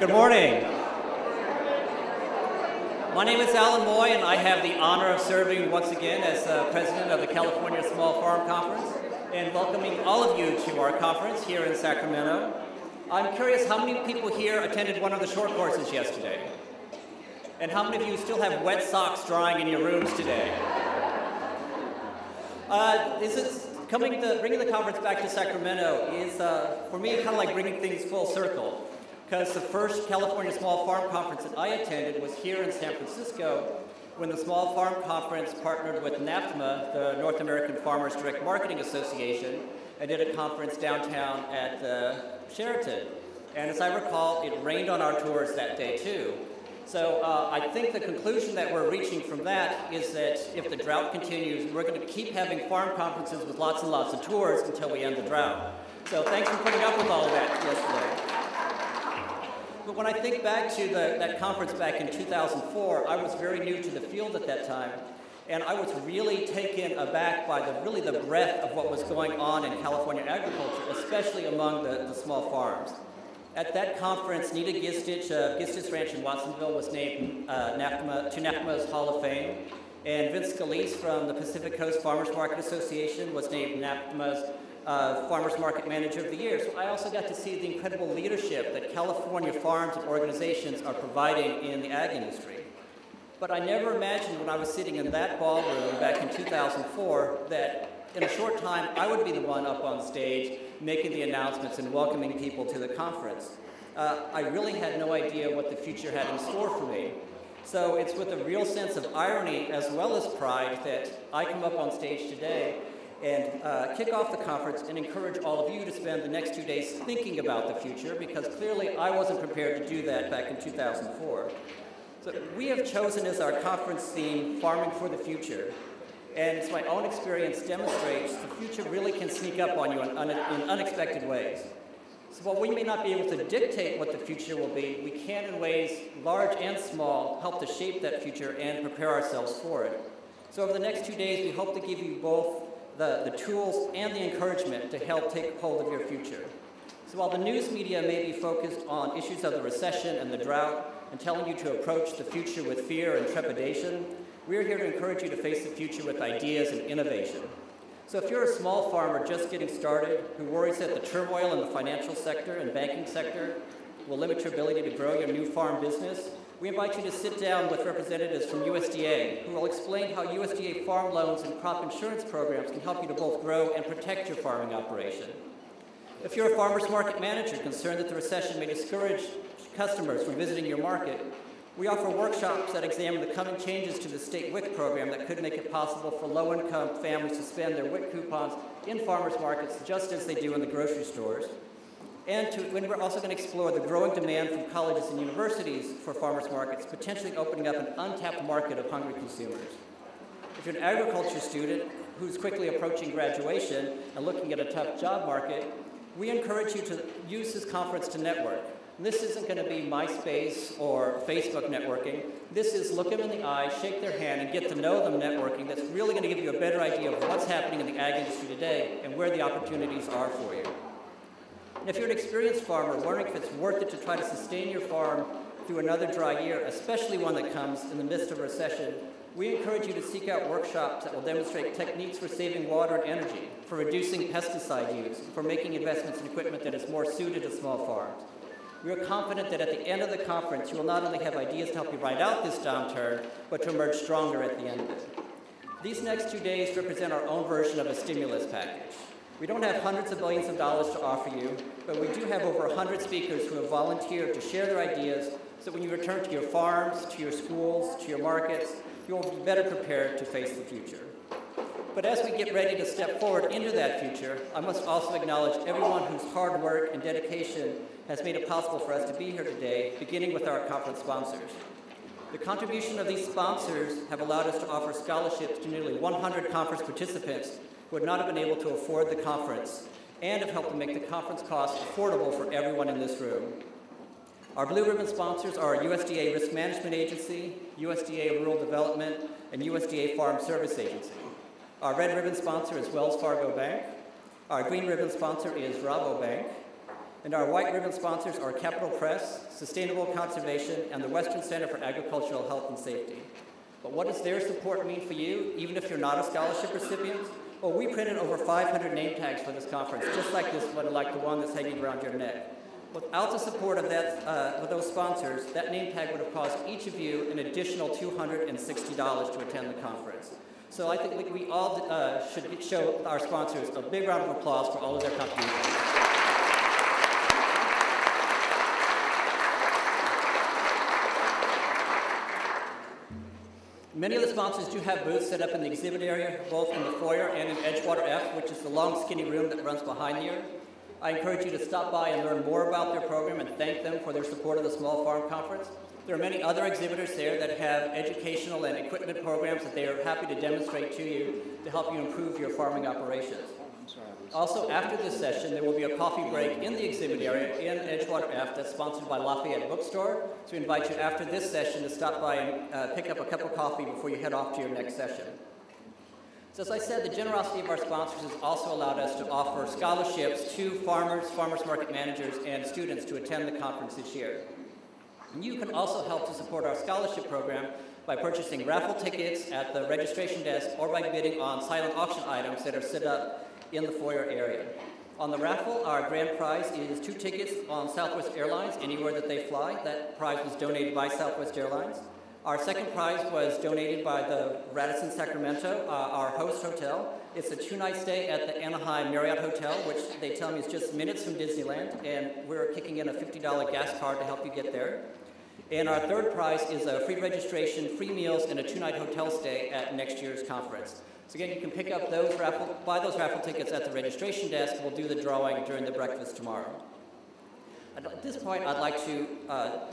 Good morning. My name is Alan Moy, and I have the honor of serving once again as president of the California Small Farm Conference and welcoming all of you to our conference here in Sacramento. I'm curious how many people here attended one of the short courses yesterday? And how many of you still have wet socks drying in your rooms today? Bringing the conference back to Sacramento is, for me, kind of like bringing things full circle. Because the first California Small Farm Conference that I attended was here in San Francisco when the Small Farm Conference partnered with NAFTMA, the North American Farmers Direct Marketing Association, and did a conference downtown at Sheraton. And as I recall, it rained on our tours that day too. So I think the conclusion that we're reaching from that is that if the drought continues, we're going to keep having farm conferences with lots and lots of tours until we end the drought. So thanks for putting up with all of that yesterday. But when I think back to that conference back in 2004, I was very new to the field at that time, and I was really taken aback by the breadth of what was going on in California agriculture, especially among the small farms. At that conference, Nita Gistich Ranch in Watsonville was named to NAFTMA's Hall of Fame, and Vince Scalise from the Pacific Coast Farmers Market Association was named NAFTMA's Farmers Market Manager of the Year. So I also got to see the incredible leadership that California farms and organizations are providing in the ag industry. But I never imagined when I was sitting in that ballroom back in 2004 that in a short time I would be the one up on stage making the announcements and welcoming people to the conference. I really had no idea what the future had in store for me. So it's with a real sense of irony as well as pride that I come up on stage today and kick off the conference and encourage all of you to spend the next 2 days thinking about the future, because clearly I wasn't prepared to do that back in 2004. So we have chosen as our conference theme, Farming for the Future. And as my own experience demonstrates, the future really can sneak up on you in unexpected ways. So while we may not be able to dictate what the future will be, we can, in ways large and small, help to shape that future and prepare ourselves for it. So over the next 2 days, we hope to give you both the tools and the encouragement to help take hold of your future. So while the news media may be focused on issues of the recession and the drought and telling you to approach the future with fear and trepidation, we're here to encourage you to face the future with ideas and innovation. So if you're a small farmer just getting started who worries that the turmoil in the financial sector and banking sector will limit your ability to grow your new farm business, we invite you to sit down with representatives from USDA who will explain how USDA farm loans and crop insurance programs can help you to both grow and protect your farming operation. If you're a farmer's market manager concerned that the recession may discourage customers from visiting your market, we offer workshops that examine the coming changes to the state WIC program that could make it possible for low-income families to spend their WIC coupons in farmers markets just as they do in the grocery stores. And we're also going to explore the growing demand from colleges and universities for farmers markets, potentially opening up an untapped market of hungry consumers. If you're an agriculture student who's quickly approaching graduation and looking at a tough job market, we encourage you to use this conference to network. And this isn't going to be MySpace or Facebook networking. This is look them in the eye, shake their hand, and get to know them networking. That's really going to give you a better idea of what's happening in the ag industry today and where the opportunities are for you. And if you're an experienced farmer wondering if it's worth it to try to sustain your farm through another dry year, especially one that comes in the midst of a recession, we encourage you to seek out workshops that will demonstrate techniques for saving water and energy, for reducing pesticide use, for making investments in equipment that is more suited to small farms. We are confident that at the end of the conference, you will not only have ideas to help you ride out this downturn, but to emerge stronger at the end of it. These next 2 days represent our own version of a stimulus package. We don't have hundreds of billions of dollars to offer you, but we do have over 100 speakers who have volunteered to share their ideas so that when you return to your farms, to your schools, to your markets, you'll be better prepared to face the future. But as we get ready to step forward into that future, I must also acknowledge everyone whose hard work and dedication has made it possible for us to be here today, beginning with our conference sponsors. The contribution of these sponsors have allowed us to offer scholarships to nearly 100 conference participants who would not have been able to afford the conference and have helped to make the conference costs affordable for everyone in this room. Our blue ribbon sponsors are USDA Risk Management Agency, USDA Rural Development, and USDA Farm Service Agency. Our red ribbon sponsor is Wells Fargo Bank. Our green ribbon sponsor is Rabobank. And our white ribbon sponsors are Capital Press, Sustainable Conservation, and the Western Center for Agricultural Health and Safety. But what does their support mean for you, even if you're not a scholarship recipient? Well, we printed over 500 name tags for this conference, just like this one, like the one that's hanging around your neck. Without the support of with those sponsors, that name tag would have cost each of you an additional $260 to attend the conference. So I think we all should show our sponsors a big round of applause for all of their contributions. Many of the sponsors do have booths set up in the exhibit area, both in the foyer and in Edgewater F, which is the long, skinny room that runs behind here. I encourage you to stop by and learn more about their program and thank them for their support of the Small Farm Conference. There are many other exhibitors there that have educational and equipment programs that they are happy to demonstrate to you to help you improve your farming operations. Also, after this session, there will be a coffee break in the exhibit area in Edgewater F that's sponsored by Lafayette Bookstore. So we invite you after this session to stop by and pick up a cup of coffee before you head off to your next session. So as I said, the generosity of our sponsors has also allowed us to offer scholarships to farmers, farmers market managers, and students to attend the conference this year. And you can also help to support our scholarship program by purchasing raffle tickets at the registration desk or by bidding on silent auction items that are set up in the foyer area. On the raffle, our grand prize is 2 tickets on Southwest Airlines anywhere that they fly. That prize was donated by Southwest Airlines. Our second prize was donated by the Radisson Sacramento, our host hotel. It's a 2-night stay at the Anaheim Marriott Hotel, which they tell me is just minutes from Disneyland, and we're kicking in a $50 gas card to help you get there. And our third prize is a free registration, free meals, and a 2-night hotel stay at next year's conference. So again, you can pick up buy those raffle tickets at the registration desk. We'll do the drawing during the breakfast tomorrow. At this point, I'd like to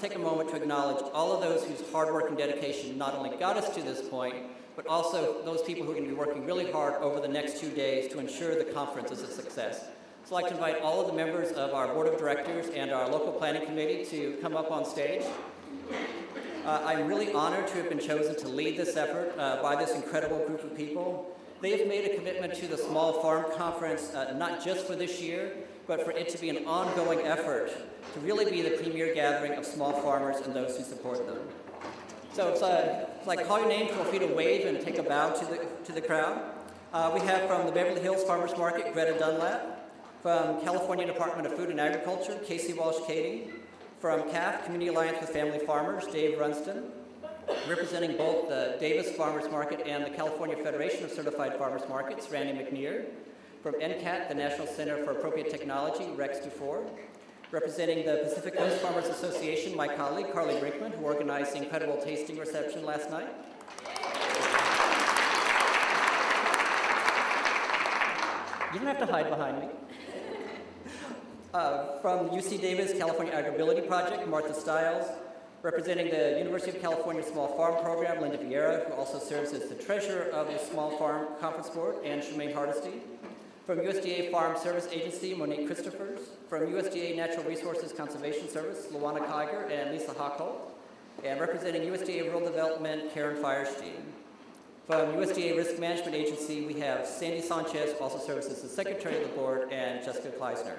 take a moment to acknowledge all of those whose hard work and dedication not only got us to this point, but also those people who are going to be working really hard over the next 2 days to ensure the conference is a success. So I'd like to invite all of the members of our board of directors and our local planning committee to come up on stage. I'm really honored to have been chosen to lead this effort by this incredible group of people. They have made a commitment to the Small Farm Conference, not just for this year, but for it to be an ongoing effort to really be the premier gathering of small farmers and those who support them. So it's like call your name, feel free to wave and take a bow to the crowd. We have from the Beverly Hills Farmers Market, Greta Dunlap. From California Department of Food and Agriculture, Casey Walsh-Cady. From CAF, Community Alliance with Family Farmers, Dave Runston. Representing both the Davis Farmers Market and the California Federation of Certified Farmers Markets, Randy McNear. From NCAT, the National Center for Appropriate Technology, Rex Dufour. Representing the Pacific Coast Farmers Association, my colleague, Carly Brinkman, who organized the incredible tasting reception last night. You don't have to hide behind me. From UC Davis California Agribility Project, Martha Stiles. Representing the University of California Small Farm Program, Linda Vieira, who also serves as the treasurer of the Small Farm Conference Board, and Shemaine Hardesty. From USDA Farm Service Agency, Monique Christophers. From USDA Natural Resources Conservation Service, Luana Kiger and Lisa Hockholt. And representing USDA Rural Development, Karen Firestein. From USDA Risk Management Agency, we have Sandy Sanchez, who also serves as the secretary of the board, and Jessica Kleisner.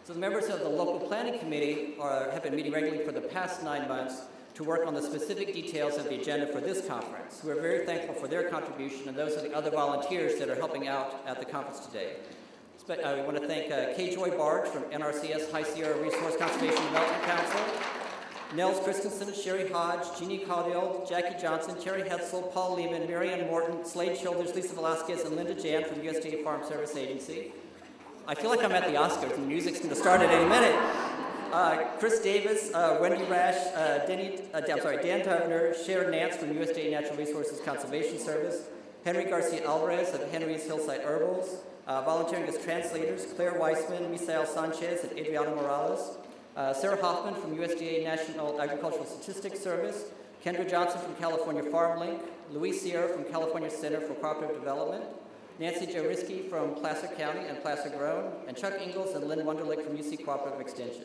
So the members of the local planning committee have been meeting regularly for the past 9 months to work on the specific details of the agenda for this conference. We're very thankful for their contribution and those of the other volunteers that are helping out at the conference today. We want to thank Kay Joy Barge from NRCS High Sierra Resource Conservation Development Council, Nels Christensen, Sherry Hodge, Jeannie Caudill, Jackie Johnson, Terry Hetzel, Paul Lehman, Marianne Morton, Slade Childers, Lisa Velasquez, and Linda Jan from USDA Farm Service Agency. I feel like I'm at the Oscars and the music's going to start at any minute. Chris Davis, Wendy Rash, Dan Tuvner, Sharon Nance from USDA Natural Resources Conservation Service, Henry Garcia Alvarez of Henry's Hillside Herbals, volunteering as translators, Claire Weissman, Misael Sanchez, and Adriana Morales, Sarah Hoffman from USDA National Agricultural Statistics Service, Kendra Johnson from California Farm Link, Louise Sierra from California Center for Cooperative Development, Nancy Jarisky from Placer County and Placer Grown, and Chuck Ingalls and Lynn Wunderlich from UC Cooperative Extension.